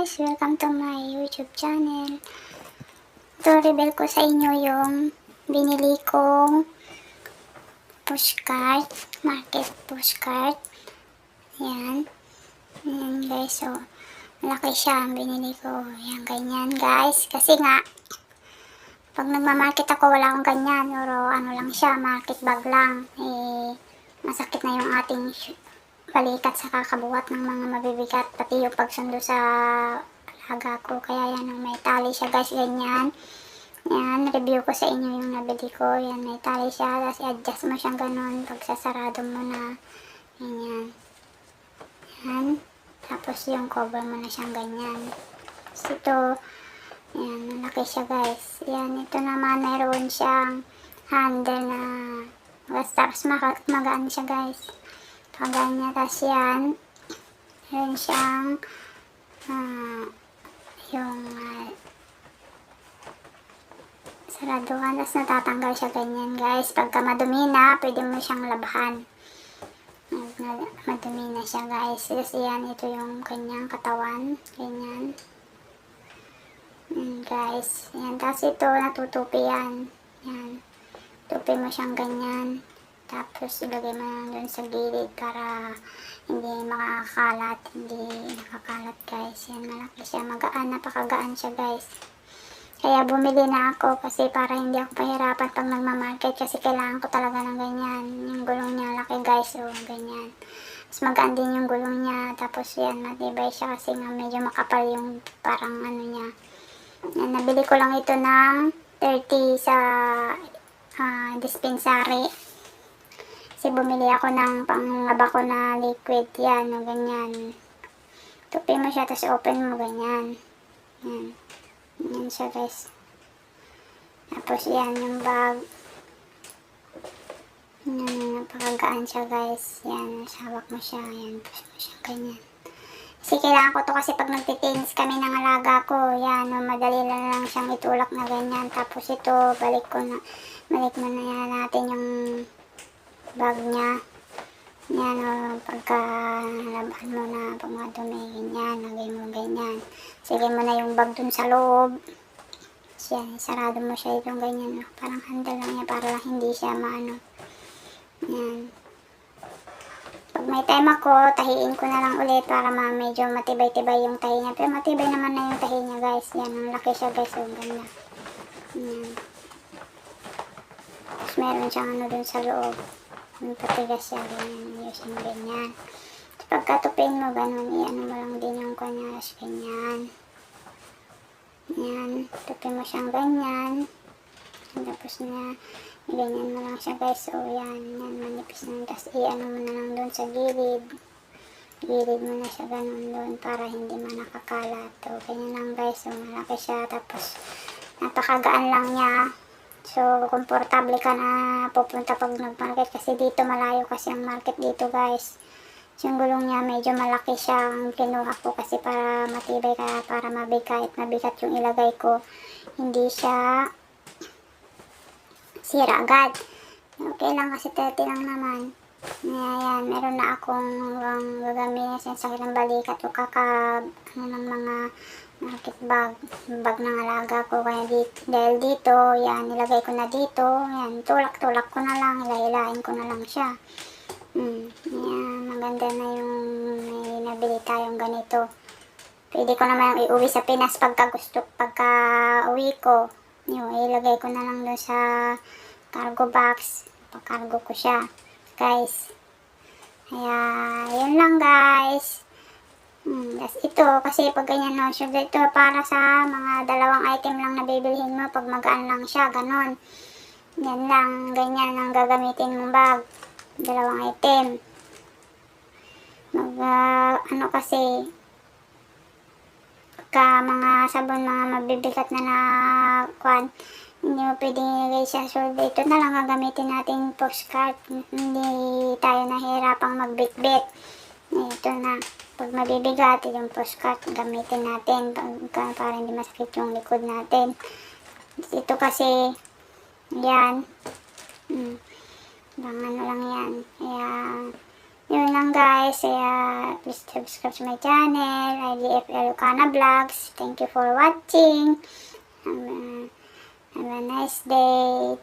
guys! Welcome to my YouTube channel. Ito, reveal ko sa inyo yung binili kong pushcart, market pushcart. Ayan. Ayan guys, so malaki siya ang binili ko. Ayan, ganyan guys. Kasi nga, pag nagmamarket ako, wala akong ganyan. Pero ano lang siya, market bag lang. Masakit na yung ating balikat sa kakabuhat ng mga mabibigat, pati yung pagsundo sa alaga ko. Kaya yan, may tali siya guys, ganyan. Yan, review ko sa inyo yung nabili ko. Yan, may tali siya, tapos i-adjust mo siyang ganun pag sasarado mo na. Yan. Yan. Tapos yung cover mo na siyang ganyan. Tapos ito, yan, malaki siya guys. Yan, ito naman, mayroon siyang handle na basta magaan siya guys. Kaganya, tas yan, meron siyang saraduhan, tas natatanggal siya ganyan guys. Pagka madumi na, pwede mo siyang labhan. Madumi na siya guys. Kasi yan, ito yung kanyang katawan, ganyan. Guys, yan, tas ito, natutupi yan. Yan, tupi mo siyang ganyan. Tapos ilagay mo lang doon sa gilid para hindi makakalat, hindi nakakalat guys. Yan, malaki siya, magaan, napakagaan siya guys. Kaya bumili na ako kasi para hindi ako pahirapan pag nagmamarket, kasi kailangan ko talaga ng ganyan. Yung gulong niya laki guys, so ganyan. Mas magaan din yung gulong niya, tapos yan, matibay siya kasi nga medyo makapal yung parang ano niya. Yan, nabili ko lang ito ng 30 sa dispensary. Kasi bumili ako ng pangaba ko na liquid, yan, o ganyan. Tupi mo siya, tapos open mo, ganyan. Yan. Yan siya, guys. Tapos yan, yung bag. Yan, napakagaan siya, guys. Yan, hawak mo siya, yan, push mo siya, ganyan. Kasi kailangan ko to kasi pag nagtitinis kami ng alaga ko, yan, madali lang siyang itulak na ganyan. Tapos ito, balik mo na yan natin yung bag niya. Yan, o, pagka laban mo na, pag madumi, ganyan, lagay mo ganyan. Sige mo na yung bag dun sa loob. Yan, sarado mo siya itong ganyan, parang handle lang niya, para lang hindi siya maano. Yan. Pag may time ako, tahiin ko na lang ulit para medyo matibay-tibay yung tahi niya. Pero matibay naman na yung tahi niya guys. Yan, ang laki siya guys, ang ganda. Yan. Tapos meron siyang ano dun sa loob. Yung patigas siya, ganyan, yung ganyan. So, pagkatupin mo, ganun, i-ano mo lang din yung kanyas, ganyan. Yan, tupin mo siyang ganyan. Tapos na, ganyan mo lang siya guys. So, yan, manipis na. Tapos, i-ano mo na lang doon sa gilid. Gilid mo na siya ganun doon para hindi man nakakalat. So, ganyan lang guys. So, malaki siya. Tapos, napakagaan lang niya. So, komportable ka na pupunta pag nag-market kasi dito malayo kasi ang market dito guys. So, yung gulong niya medyo malaki siya. Ang kinuha ko kasi para matibay ka, para mabigat yung ilagay ko. Hindi siya sira agad. Okay lang kasi 30 lang naman. Ayan, meron na akong gagamitin sa sakit ng balikat o ano ng mga market bag ng alaga ko. Kaya dahil dito, yan, nilagay ko na dito. Yan, tulak-tulak ko na lang, hilahin ko na lang siya. Yan, maganda na yung may nabili tayong ganito. Pwede ko naman iuwi sa Pinas pagka uwi ko. Yung, ilagay ko na lang doon sa cargo box. Pakargo ko siya, guys. Kaya, yun lang guys. Ito, kasi pag ganyan no, so ito para sa mga dalawang item lang na bibilhin mo pag magaan lang siya, ganon. Yan lang, ganyan ang gagamitin mong bag. Dalawang item. Ano kasi, pagka mga sabon, mga mabibigat na hindi mo pwedeng ilagay sa shoulder. Ito na lang gagamitin natin pushcart. Hindi tayo nahihirapang magbitbit. Ito na. Pag mabibigat, yung pushcart gamitin natin para hindi masakit yung likod natin. Ito kasi, yan. Ano lang yan. Kaya, Yun lang guys. Please subscribe to my channel, IDFL Lucana Vlogs. Thank you for watching. Have a nice day.